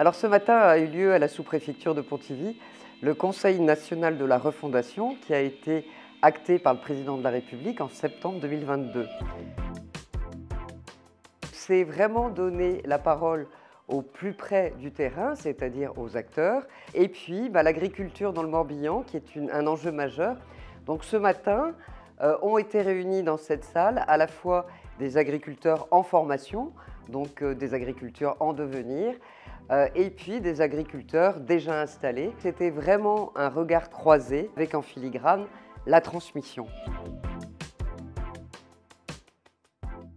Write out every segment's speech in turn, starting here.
Alors ce matin a eu lieu à la sous-préfecture de Pontivy le Conseil national de la refondation qui a été acté par le président de la République en septembre 2022. C'est vraiment donner la parole au plus près du terrain, c'est-à-dire aux acteurs, et puis l'agriculture dans le Morbihan qui est un enjeu majeur. Donc ce matin ont été réunis dans cette salle à la fois des agriculteurs en formation, donc des agriculteurs en devenir, et puis des agriculteurs déjà installés. C'était vraiment un regard croisé avec en filigrane la transmission.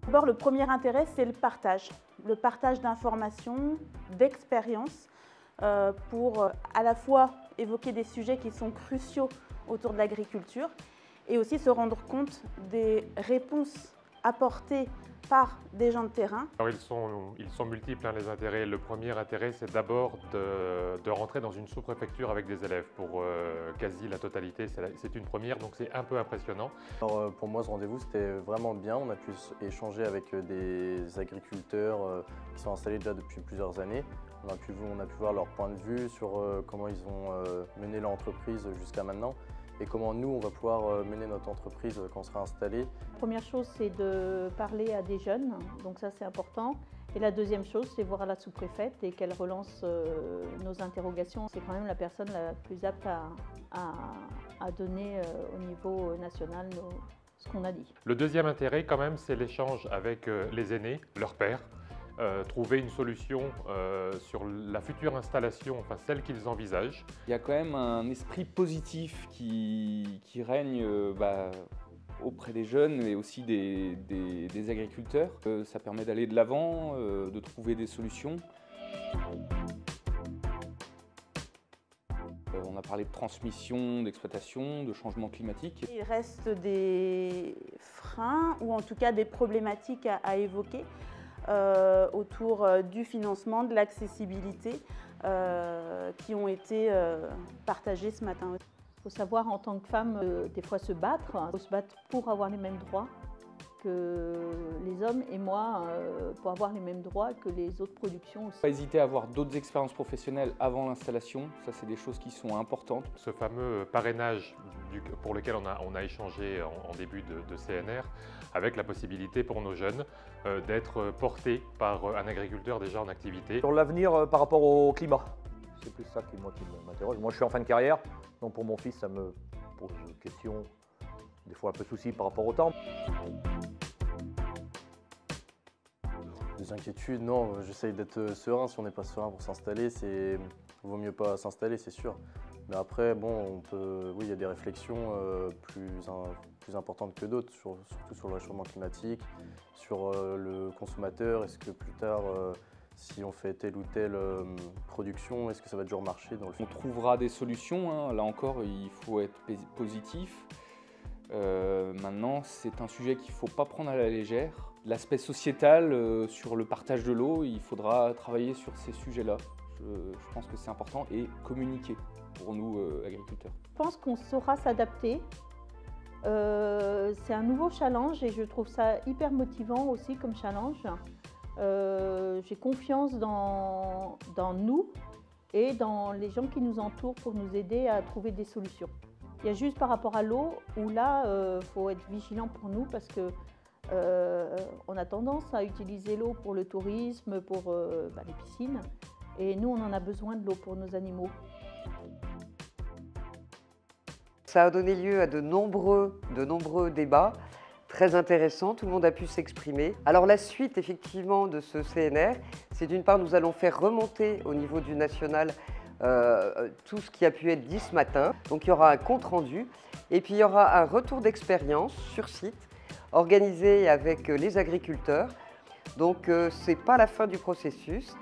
D'abord, le premier intérêt, c'est le partage d'informations, d'expériences pour à la fois évoquer des sujets qui sont cruciaux autour de l'agriculture et aussi se rendre compte des réponses apportées par des gens de terrain. Alors ils sont multiples les intérêts. Le premier intérêt, c'est d'abord de rentrer dans une sous-préfecture avec des élèves pour quasi la totalité. C'est une première, donc c'est un peu impressionnant. Alors, pour moi, ce rendez-vous, c'était vraiment bien. On a pu échanger avec des agriculteurs qui sont installés déjà depuis plusieurs années. On a pu voir leur point de vue sur comment ils ont mené leur entreprise jusqu'à maintenant et comment nous, on va pouvoir mener notre entreprise quand on sera installé. La première chose, c'est de parler à des jeunes, donc ça c'est important. Et la deuxième chose, c'est voir la sous-préfète et qu'elle relance nos interrogations. C'est quand même la personne la plus apte à donner au niveau national ce qu'on a dit. Le deuxième intérêt, quand même, c'est l'échange avec les aînés, leurs pairs. Trouver une solution sur la future installation, enfin celle qu'ils envisagent. Il y a quand même un esprit positif qui règne auprès des jeunes et aussi des agriculteurs. Ça permet d'aller de l'avant, de trouver des solutions. On a parlé de transmission, d'exploitation, de changement climatique. Il reste des freins ou en tout cas des problématiques à évoquer. Autour du financement, de l'accessibilité qui ont été partagés ce matin. Il faut savoir en tant que femme, des fois se battre. Il faut se battre pour avoir les mêmes droits que les hommes et moi, pour avoir les mêmes droits que les autres productions aussi. Pas hésiter à avoir d'autres expériences professionnelles avant l'installation, ça c'est des choses qui sont importantes. Ce fameux parrainage pour lequel on a échangé en début de CNR, avec la possibilité pour nos jeunes d'être portés par un agriculteur déjà en activité. Sur l'avenir par rapport au climat, c'est plus ça qui m'interroge. Moi je suis en fin de carrière, donc pour mon fils ça me pose une question, des fois un peu souci par rapport au temps. Des inquiétudes, non, j'essaye d'être serein. Si on n'est pas serein pour s'installer, il vaut mieux pas s'installer, c'est sûr. Mais après, bon, oui, il y a des réflexions plus importantes que d'autres, surtout sur le réchauffement climatique, sur le consommateur. Est-ce que plus tard, si on fait telle ou telle production, est-ce que ça va toujours marcher dans le On trouvera des solutions, là encore, il faut être positif. Maintenant, c'est un sujet qu'il ne faut pas prendre à la légère. L'aspect sociétal, sur le partage de l'eau, il faudra travailler sur ces sujets-là. Je pense que c'est important et communiquer pour nous, agriculteurs. Je pense qu'on saura s'adapter. C'est un nouveau challenge et je trouve ça hyper motivant aussi comme challenge. J'ai confiance dans nous et dans les gens qui nous entourent pour nous aider à trouver des solutions. Il y a juste par rapport à l'eau où là, faut être vigilant pour nous parce que on a tendance à utiliser l'eau pour le tourisme, pour les piscines. Et nous, on en a besoin de l'eau pour nos animaux. Ça a donné lieu à de nombreux débats très intéressants. Tout le monde a pu s'exprimer. Alors la suite, effectivement, de ce CNR, c'est d'une part, nous allons faire remonter au niveau du national tout ce qui a pu être dit ce matin. Donc il y aura un compte-rendu et puis il y aura un retour d'expérience sur site organisé avec les agriculteurs. Donc ce n'est pas la fin du processus.